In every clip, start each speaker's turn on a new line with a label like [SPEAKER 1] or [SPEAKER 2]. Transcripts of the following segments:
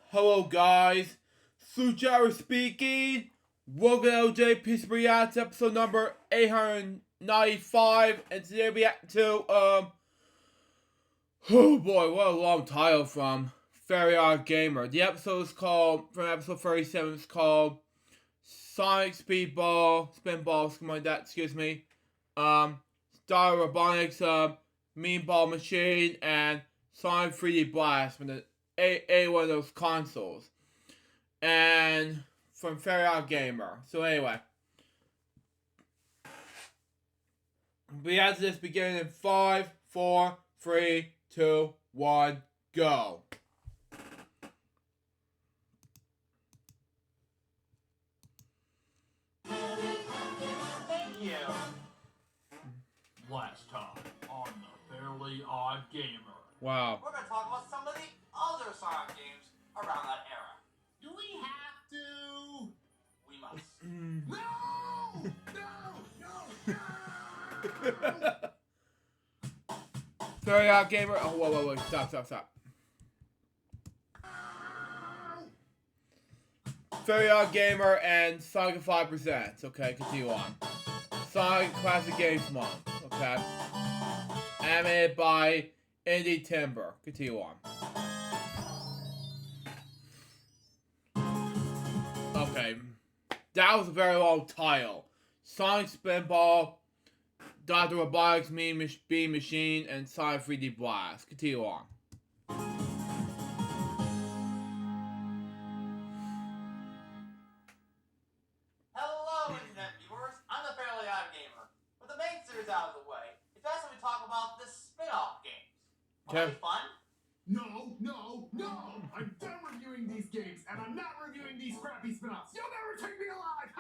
[SPEAKER 1] Hello guys, Sujaro speaking. Welcome to LJPCBM episode number 895, and today we have to oh boy, what a long title from OddGamer. The episode is called, from episode 37, it's called Sonic Spinball, something like that, excuse me. Star Robotics, Mean Ball Machine, and Sonic 3D Blast from the a one of those consoles. And from OddGamer. So anyway. We have this beginning in 5, 4, 3, 2, 1, go.
[SPEAKER 2] Thank you. Last time on the Fairly Odd Gamer.
[SPEAKER 1] Wow.
[SPEAKER 3] We're going to talk about some of the other Sonic games around that era.
[SPEAKER 2] Do we have to?
[SPEAKER 3] We must.
[SPEAKER 2] No!
[SPEAKER 1] OddGamer. Oh, whoa. Stop. OddGamer and Sonicify presents. Okay, continue on. Sonic Classic Games Month. Okay. Animated by Indie Timber. Continue on. Okay. That was a very long title. Sonic Spinball, Dr. Robotics Mean Beam Machine, and Sonic 3D Blast. Continue on.
[SPEAKER 3] Hello, Internet viewers. I'm the Fairly Odd Gamer. With the main series out of the way, it's best that we talk about the spin-off games.
[SPEAKER 1] Okay.
[SPEAKER 3] Are they fun?
[SPEAKER 2] No! I'm done reviewing these games, and I'm not reviewing these crappy spin-offs. You'll never take me alive!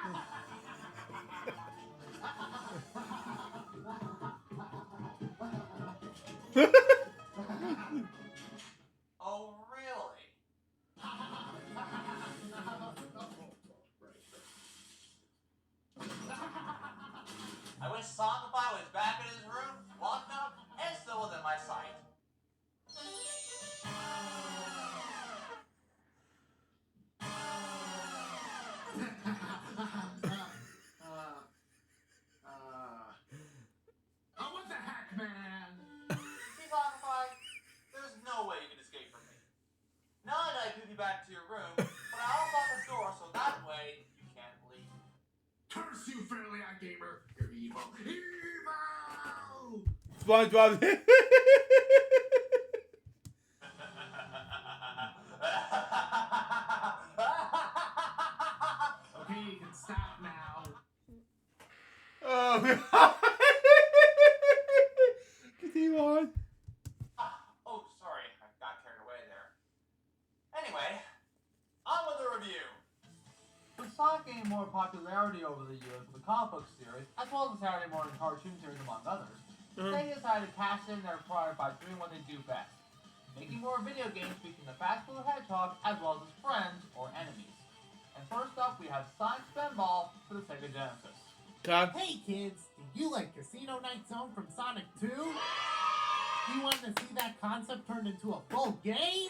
[SPEAKER 3] Oh, really? I wish Sonicify was back in his room, locked up, and still within my sight.
[SPEAKER 2] Oh, what the heck, man?
[SPEAKER 3] See, Sonicify, there's no way you can escape from me. Not only did I move you back to your room, but I also locked the door so that way you can't leave.
[SPEAKER 2] Curse you, Fairly Odd Gamer! You're evil! Evil!
[SPEAKER 1] SpongeBob.
[SPEAKER 2] Okay, you can stop now.
[SPEAKER 1] Oh, continue on.
[SPEAKER 3] Oh, sorry, I got carried away there. Anyway, on with the review. With Sonic gaining more popularity over the years with the comic book series, as well as the Saturday morning cartoon series among others, they decided to cash in their product by doing what they do best, making more video games featuring the fast blue hedgehog as well as his friends or enemies. And first up, we have Sonic Spinball for the Sega Genesis.
[SPEAKER 1] Okay.
[SPEAKER 4] Hey kids, did you like Casino Night Zone from Sonic 2? You want to see that concept turned into a full game?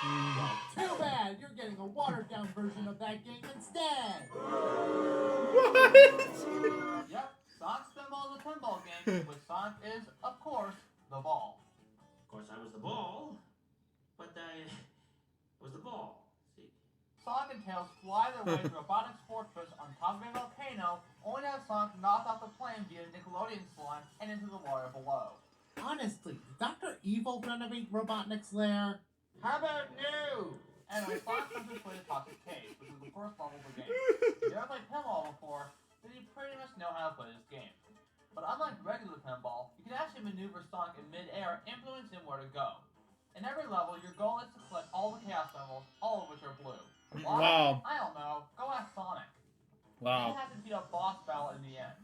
[SPEAKER 4] Well, too bad, you're getting a watered down version of that game instead.
[SPEAKER 1] What?
[SPEAKER 3] Yep, Sonic Spinball is a pinball game, which Sonic is, of course, the ball.
[SPEAKER 5] Of course, I was the ball, but I was the ball. See?
[SPEAKER 3] Sonic and Tails fly their way to Robotics Fortress on top of a volcano, only to have Sonic knock off the plane via Nickelodeon slime and into the water below.
[SPEAKER 4] Honestly, did Dr. Evil renovate Robotnik's lair?
[SPEAKER 3] How about no? Anyway, Sonic comes his way to Toxic Cave, which is the first level of the game. If you ever played pinball before, then you pretty much know how to play this game. But unlike regular pinball, you can actually maneuver Sonic in mid-air, influencing where to go. In every level, your goal is to collect all the Chaos Emeralds, all of which are blue. Why?
[SPEAKER 1] Wow.
[SPEAKER 3] I don't know. Go ask Sonic.
[SPEAKER 1] Wow.
[SPEAKER 3] You have to beat a boss battle in the end.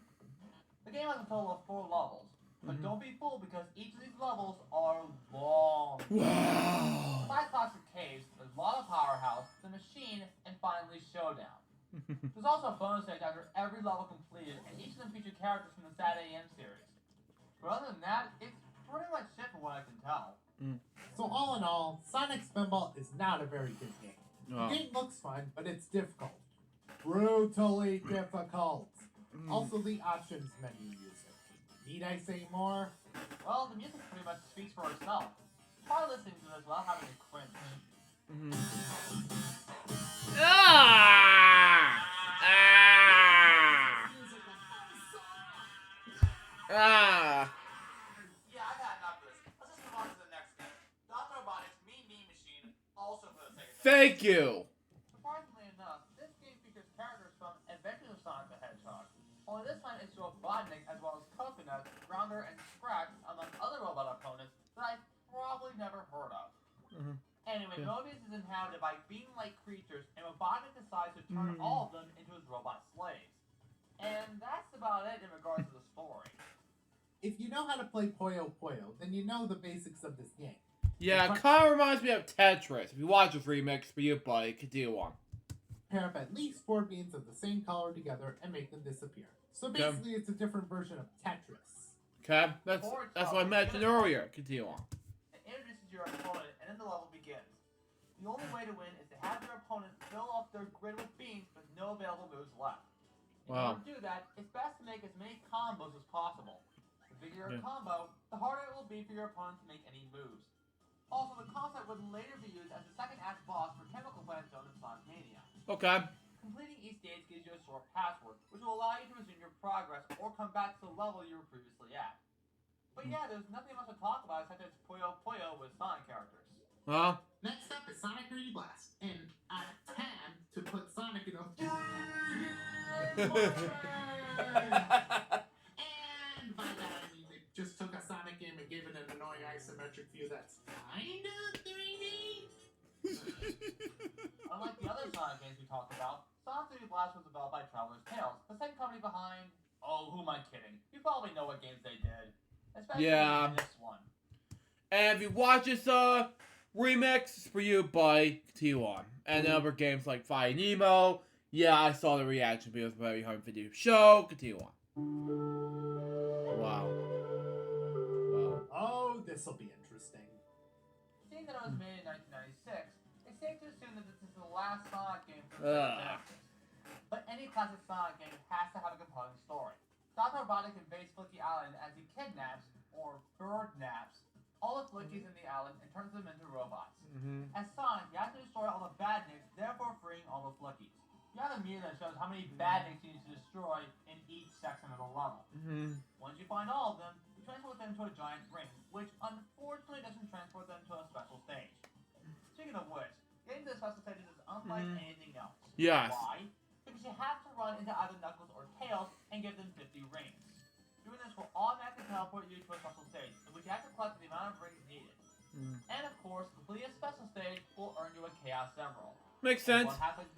[SPEAKER 3] The game has a total of 4 levels, but don't be fooled because each of these levels are long.
[SPEAKER 1] Wow.
[SPEAKER 3] Besides Toxic Caves, there's Lava Powerhouse, The Machine, and finally Showdown. There's also a bonus stage after every level completed, and each of them feature characters from the Sad AM series. But other than that, it's pretty much shit from what I can tell.
[SPEAKER 4] So all in all, Sonic Spinball is not a very good game.
[SPEAKER 1] No.
[SPEAKER 4] The game looks fun, but it's difficult. Brutally difficult. Also, the options menu music. Need I say more?
[SPEAKER 3] Well, the music pretty much speaks for itself. Try listening to this without having to cringe.
[SPEAKER 1] Ah!
[SPEAKER 3] Yeah, I've had enough of this. Let's just move on to the next game. Dr. Robotics Mean Machine, also for the sake of
[SPEAKER 1] Thank you.
[SPEAKER 3] Surprisingly enough, this game features characters from Adventures of Sonic the Hedgehog. Only this time it's Robotnik as well as Coconut, Grounder, and Scratch, among other robot opponents that I've probably never heard of. Anyway, Mobius is inhabited by bean-like creatures, and Robotnik decides to turn all of them into his robot slaves. And that's about it in regards to the story.
[SPEAKER 4] If you know how to play Puyo Puyo, then you know the basics of this game.
[SPEAKER 1] Yeah, it kind of reminds me of Tetris. If you watch this remix for you, buddy, continue on.
[SPEAKER 4] Pair up at least 4 beans of the same color together and make them disappear. So basically, it's a different version of Tetris.
[SPEAKER 1] Okay, that's what I mentioned earlier. Continue on.
[SPEAKER 3] It introduces your opponent, and then the level begins. The only way to win is to have your opponent fill up their grid with beans with no available moves left. In order to do that, it's best to make as many combos as possible. The bigger your combo, the harder it will be for your opponent to make any moves. Also, the concept would later be used as the second act boss for Chemical Plant Zone in Sonic Mania.
[SPEAKER 1] Okay.
[SPEAKER 3] Completing each stage gives you a short password, which will allow you to resume your progress or come back to the level you were previously at. But yeah, there's nothing much to talk about except it's Puyo Puyo with Sonic characters.
[SPEAKER 4] Next up is Sonic 3D Blast, and I had to put Sonic in a... And by that I mean they just took a Sonic game and gave it an annoying isometric view that's kinda 3D.
[SPEAKER 3] Unlike the other Sonic games we talked about, Sonic 3D Blast was developed by Traveler's Tales, the same company behind... Oh, who am I kidding? You probably know what games they did. Especially this one.
[SPEAKER 1] And if you watch this remix, it's for you, buddy. Continue on. And other games like Fire Nemo. Yeah, I saw the reaction videos by Home Video Show. Continue on. Wow.
[SPEAKER 4] Oh, this'll be interesting.
[SPEAKER 3] Seeing that it was made in 1996, it's safe to assume that this is the last Sonic game for the Genesis. But any classic Sonic game has to have a compelling story. Dr. Robotnik invades Flicky Island as he kidnaps, or bird-naps, all the Flickies in the island and turns them into robots. As Sonic, you have to destroy all the badniks, therefore freeing all the Flickies. You have a meter that shows how many badniks you need to destroy in each section of the level. Once you find all of them, you transport them to a giant ring, which unfortunately doesn't transport them to a special stage. Speaking of which, getting to the special stages is unlike anything else.
[SPEAKER 1] Yes.
[SPEAKER 3] Why? Because you have to run into either Knuckles or Tails and give them 50 rings. Doing this will automatically teleport you to a special stage, in which you have to collect the amount of rings needed. And of course, completing a special stage will earn you a Chaos Emerald.
[SPEAKER 1] Makes sense. Kind of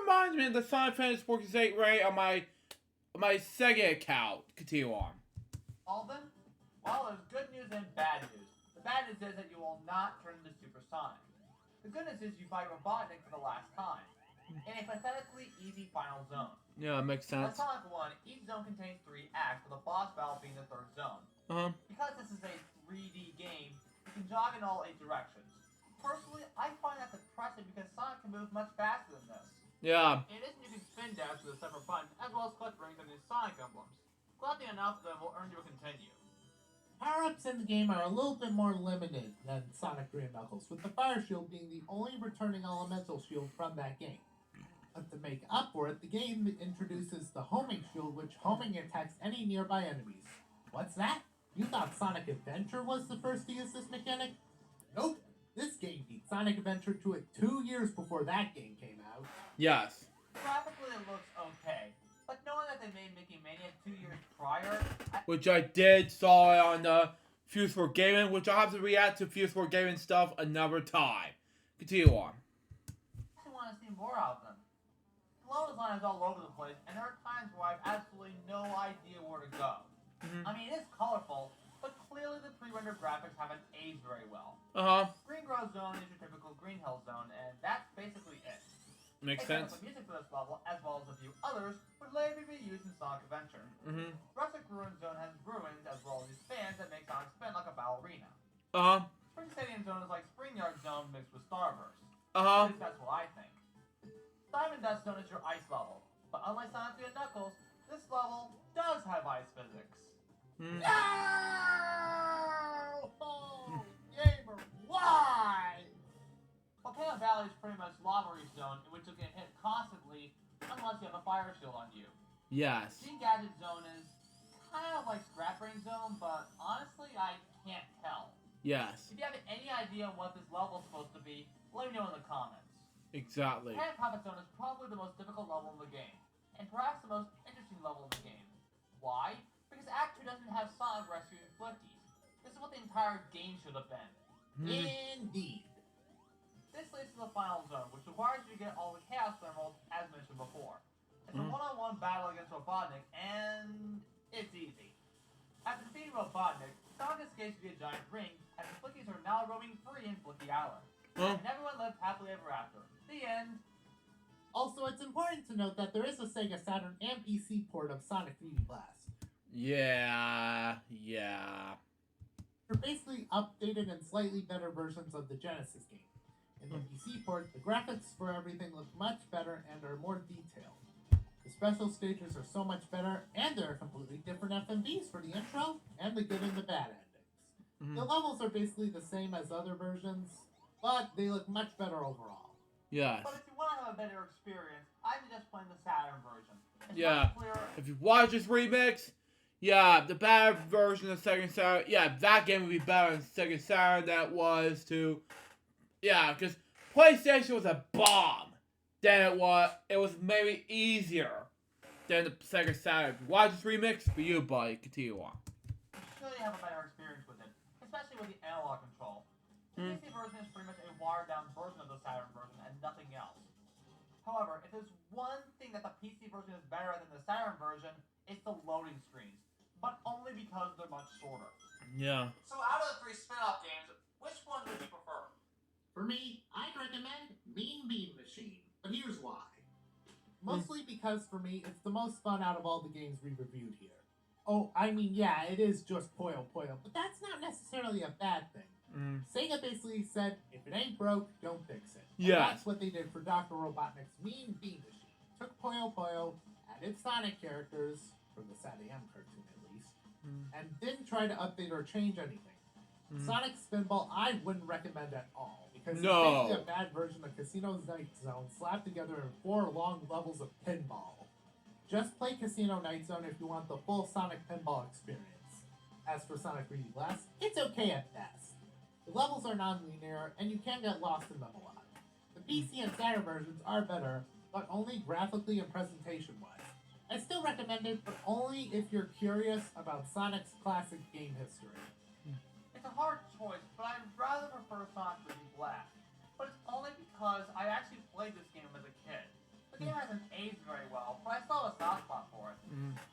[SPEAKER 1] reminds me of the Final Fantasy 48 Ray on my Sega account. Continue on.
[SPEAKER 3] All of them? Well, there's good news and bad news. The bad news is that you will not turn into Super Sonic. The good news is you fight Robotnik for the last time. In a pathetically easy final zone.
[SPEAKER 1] Yeah, makes sense.
[SPEAKER 3] Like Sonic 1, each zone contains 3 acts, with the boss battle being the 3rd zone. Because this is a 3D game, you can jog in all 8 directions. Personally, I find that depressing because Sonic can move much faster than this.
[SPEAKER 1] Yeah.
[SPEAKER 3] In addition, you can spin dash with a separate button, as well as collect rings and use Sonic emblems. Collecting enough of them will earn you a continue.
[SPEAKER 4] Power-ups in the game are a little bit more limited than Sonic 3 and Knuckles, with the Fire Shield being the only returning elemental shield from that game. But to make up for it, the game introduces the homing shield, which homing attacks any nearby enemies. What's that? You thought Sonic Adventure was the first to use this mechanic? Nope. This game beat Sonic Adventure to it 2 years before that game came out.
[SPEAKER 1] Yes.
[SPEAKER 3] Graphically, it looks okay. But knowing that they made Mickey Mania 2 years prior...
[SPEAKER 1] Which I did saw it on Fuse for Gaming, which I'll have to react to Fuse for Gaming stuff another time. Continue on.
[SPEAKER 3] I actually want to see more of them. The level design is all over the place, and there are times where I have absolutely no idea where to go. I mean, it is colorful, but clearly the pre-rendered graphics haven't aged very well. Green Grove Zone is your typical Green Hill Zone, and that's basically it.
[SPEAKER 1] Makes
[SPEAKER 3] Except
[SPEAKER 1] sense.
[SPEAKER 3] the music for this level, as well as a few others, would later be used in Sonic Adventure. Rustic Ruin Zone has ruins, as well as these fans that make Sonic spin like a ballerina. Spring Stadium Zone is like Spring Yard Zone mixed with Starburst.
[SPEAKER 1] Uh-huh.
[SPEAKER 3] At least that's what I think. Diamond Dust Zone is your ice level, but unlike Sonic 3 and Knuckles, this level does have ice physics.
[SPEAKER 1] Mm.
[SPEAKER 4] No! Oh, gamer, why?
[SPEAKER 3] Volcano Valley is pretty much Lava Reef Zone, in which you get hit constantly unless you have a fire shield on you.
[SPEAKER 1] Yes.
[SPEAKER 3] Gene Gadget Zone is kind of like Scrap Brain Zone, but honestly, I can't tell.
[SPEAKER 1] Yes.
[SPEAKER 3] If you have any idea what this level is supposed to be, let me know in the comments.
[SPEAKER 1] Exactly.
[SPEAKER 3] Hand Puppet Zone is probably the most difficult level in the game, and perhaps the most interesting level in the game. Why? Because Act 2 doesn't have Sonic rescuing Flifties. This is what the entire game should have been.
[SPEAKER 4] Indeed.
[SPEAKER 3] This leads to the final zone, which requires you to get all the Chaos Thermals, as mentioned before. It's a one-on-one battle against Robotnik, and it's easy. After defeating Robotnik, Sonic escapes via a giant ring, and the Flickies are now roaming free in Flicky Island. And everyone lived happily ever after. The end.
[SPEAKER 4] Also, it's important to note that there is a Sega Saturn and PC port of Sonic 3D Blast.
[SPEAKER 1] Yeah.
[SPEAKER 4] They're basically updated and slightly better versions of the Genesis game. In the PC port, the graphics for everything look much better and are more detailed. The special stages are so much better, and there are completely different FMVs for the intro and the good and the bad endings. The levels are basically the same as other versions, but they look much better overall.
[SPEAKER 1] Yes.
[SPEAKER 3] But if you want to have a better experience, I suggest playing the Saturn version. It's
[SPEAKER 1] Yeah.
[SPEAKER 3] much clearer.
[SPEAKER 1] If you watch this remix, yeah, the bad version of Sega Saturn, yeah, that game would be better in Sega Saturn than it was to, yeah, because PlayStation was a bomb. Then it was maybe easier than the Sega Saturn. If you watch this remix, for you, buddy, continue on.
[SPEAKER 3] You should have a better experience with it, especially with the analog control. The PC version is pretty much a watered-down version of the Saturn version and nothing else. However, if there's one thing that the PC version is better than the Saturn version, it's the loading screens, but only because they're much shorter.
[SPEAKER 1] Yeah.
[SPEAKER 3] So out of the 3 spin-off games, which one would you prefer?
[SPEAKER 4] For me, I'd recommend Mean Bean Machine, but here's why. Mostly because for me, it's the most fun out of all the games we reviewed here. Oh, I mean, yeah, it is just Puyo Puyo, but that's not necessarily a bad thing. Sega basically said, if it ain't broke, don't fix it. And that's what they did for Dr. Robotnik's Mean Bean Machine. Took Puyo Puyo, added Sonic characters, from the SatAM cartoon at least, and didn't try to update or change anything. Sonic Spinball I wouldn't recommend at all, because it's basically a bad version of Casino Night Zone slapped together in 4 long levels of pinball. Just play Casino Night Zone if you want the full Sonic pinball experience. As for Sonic 3D Blast, it's okay at best. The levels are non-linear, and you can get lost in them a lot. The PC and Saturn versions are better, but only graphically and presentation-wise. I still recommend it, but only if you're curious about Sonic's classic game history.
[SPEAKER 3] It's a hard choice, but I'd rather prefer Sonic 3D Blast. But it's only because I actually played this game as a kid. The game hasn't aged very well, but I still have a soft spot for it.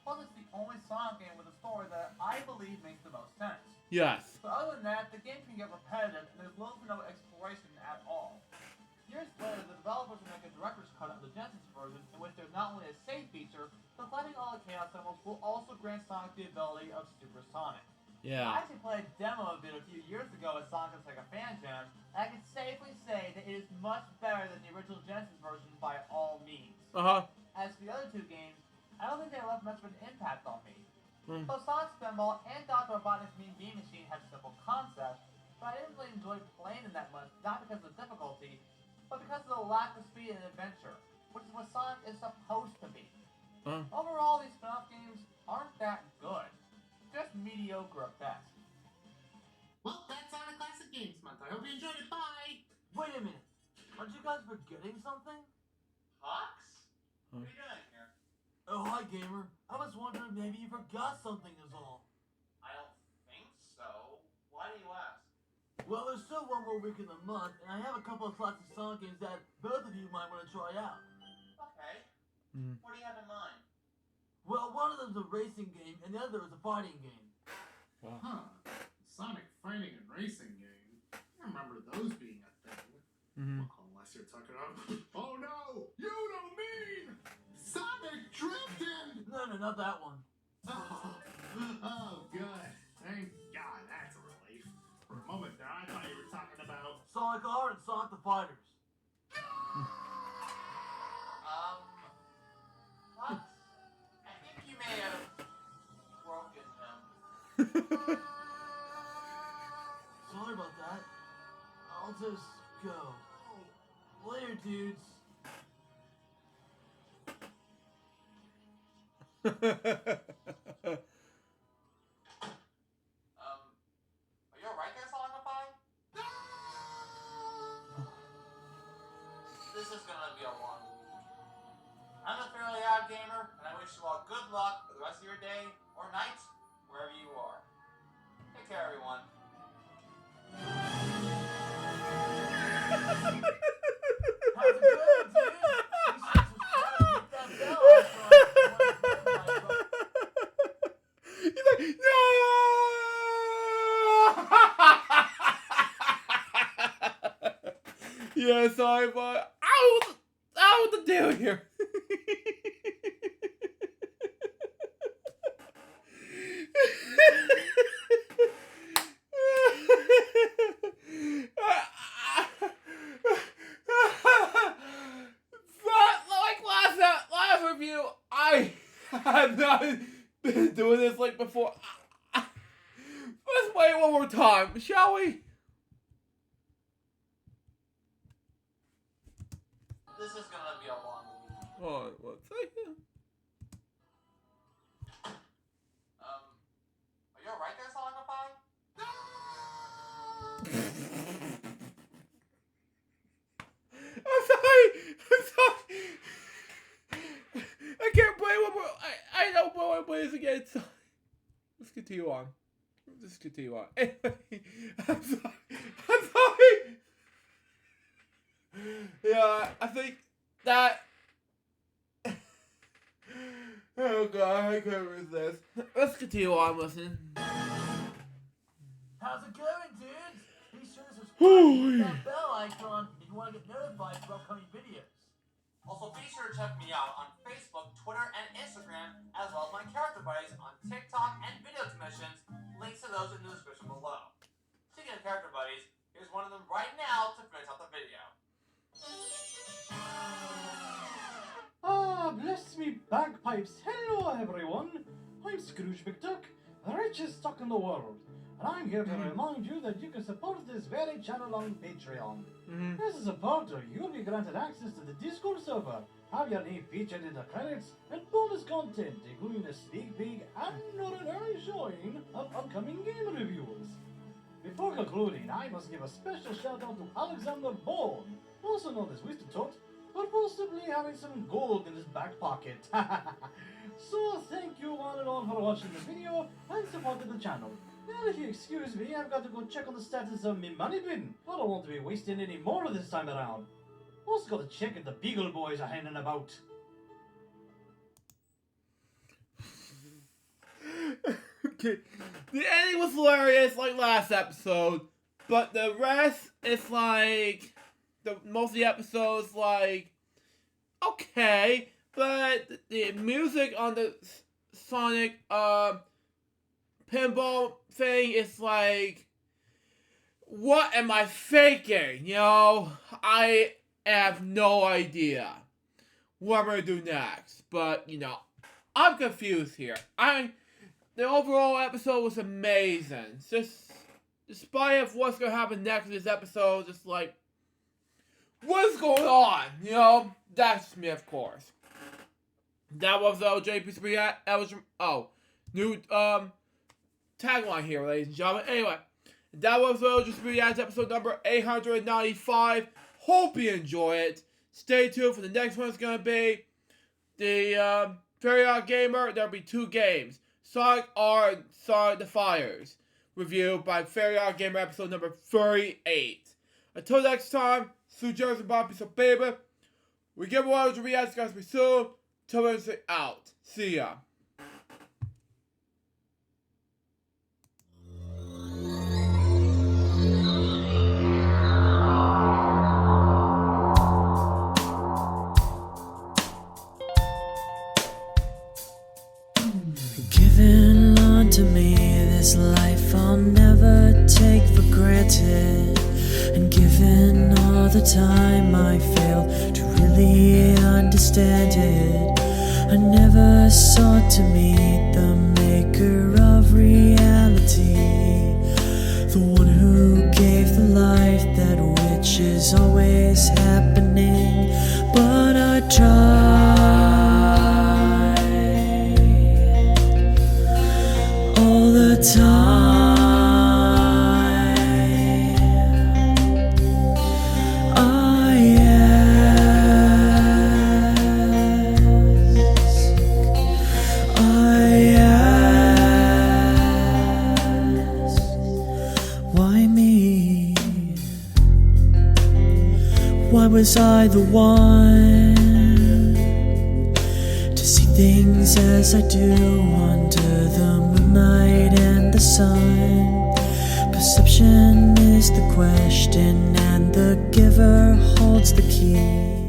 [SPEAKER 3] Plus, it's the only Sonic game with a story that I believe makes the most sense.
[SPEAKER 1] Yes.
[SPEAKER 3] But other than that, the game can get repetitive, and there's little to no exploration at all. Years later, the developers will make a director's cut of the Genesis version, in which there's not only a save feature, but collecting all the Chaos Emeralds will also grant Sonic the ability of Super Sonic.
[SPEAKER 1] Yeah.
[SPEAKER 3] I actually played a demo of it a few years ago at Sonic and Sega Fan Jam, and I can safely say that it is much better than the original Genesis version by all means. As for the other 2 games, I don't think they left much of an impact on me. Both Sonic Spinball and Dr. Robotnik's Mean Bean Machine have simple concepts, but I didn't really enjoy playing them that much, not because of the difficulty, but because of the lack of speed and adventure, which is what Sonic is supposed to be. Overall, these spin-off games aren't that good. Just mediocre at best.
[SPEAKER 4] Well, that's Sonic Classic Games Month. I hope you enjoyed it. Bye!
[SPEAKER 3] Wait a minute. Aren't you guys forgetting something?
[SPEAKER 5] Hawks? What are you doing here?
[SPEAKER 3] Oh, hi, gamer. I was wondering maybe you forgot something is all.
[SPEAKER 5] I don't think so. Why do you ask?
[SPEAKER 3] Well, there's still one more week in the month, and I have a couple of classic Sonic games that both of you might want to try out.
[SPEAKER 5] Okay. What do you have in mind?
[SPEAKER 3] Well, one of them's a racing game, and the other is a fighting game.
[SPEAKER 4] Huh. Sonic fighting and racing game. I remember those being a thing. Unless you're talking about... Oh no! You don't mean... Sonic Drifting!
[SPEAKER 3] No, not that one.
[SPEAKER 4] Oh, good. Thank God, that's a relief. For a moment
[SPEAKER 3] us go. Later, dudes. Are you alright there, Sonicify? This is gonna be a long week. I'm a fairly odd gamer, and I wish you all good luck for the rest of your day or night, wherever you are. Take care, everyone. How's it going, dude?
[SPEAKER 1] He's like, no! Yeah, sorry, but I was the deal here. Last review, I have not been doing this like before. Let's play it one more time, shall we?
[SPEAKER 3] This is gonna be a long week.
[SPEAKER 1] Oh, one second.
[SPEAKER 3] Are you alright there, Sonicify?
[SPEAKER 1] I'm sorry. I can't play one more. I don't want to play this again. So let's continue on. Anyway, I'm sorry. Yeah, I think that. Oh God, I can't resist. Let's continue on listening.
[SPEAKER 3] How's it going, dudes? Be sure to subscribe
[SPEAKER 1] Holy.
[SPEAKER 3] to that bell icon if you want to get notified for upcoming videos. Also, be sure to check me out on Facebook, Twitter, and Instagram, as well as my character buddies on TikTok and video commissions. Links to those in the description below. Speaking of character buddies, here's one of them right now to finish off the video.
[SPEAKER 6] Ah, bless me bagpipes. Hello, everyone. I'm Scrooge McDuck, the richest duck in the world. And I'm here to remind you that you can support this very channel on Patreon. As a supporter, you'll be granted access to the Discord server, have your name featured in the credits, and bonus content, including a sneak peek and an early showing of upcoming game reviews. Before concluding, I must give a special shout out to Alexander Bourne, also known as Wisdom Tot, for possibly having some gold in his back pocket. So thank you one and all for watching the video and supporting the channel. Now if you excuse me, I've got to go check on the status of my money bin. I don't want to be wasting any more this time around. Also got to check if the Beagle Boys are hanging about.
[SPEAKER 1] Okay. The ending was hilarious like last episode, but the rest is like most of the episodes like okay, but the music on the Sonic pinball thing is like, what am I thinking? You know, I have no idea what I'm gonna do next, but you know, I'm confused here. The overall episode was amazing. Just despite of what's gonna happen next in this episode, just like, what's going on? You know, that's me, of course. That was LJPCBM. New tagline here, ladies and gentlemen. Anyway, that was LJPCBM episode number 895. Hope you enjoy it. Stay tuned for the next one. It's gonna be the Very Odd Gamer. There'll be 2 games. Sonic R Sonic the Fires. Reviewed by Very Odd Gamer episode number 38. Until next time, Sue Jones Bobby so baby. We give away to react guys soon. Till Wednesday out. See ya.
[SPEAKER 7] Given unto me this life I'll never take for granted, and given all the time I failed to really understand it, I never sought to meet the maker of reality, the one who gave the life that will was I the one to see things as I do under the moonlight and the sun? Perception is the question, and the giver holds the key.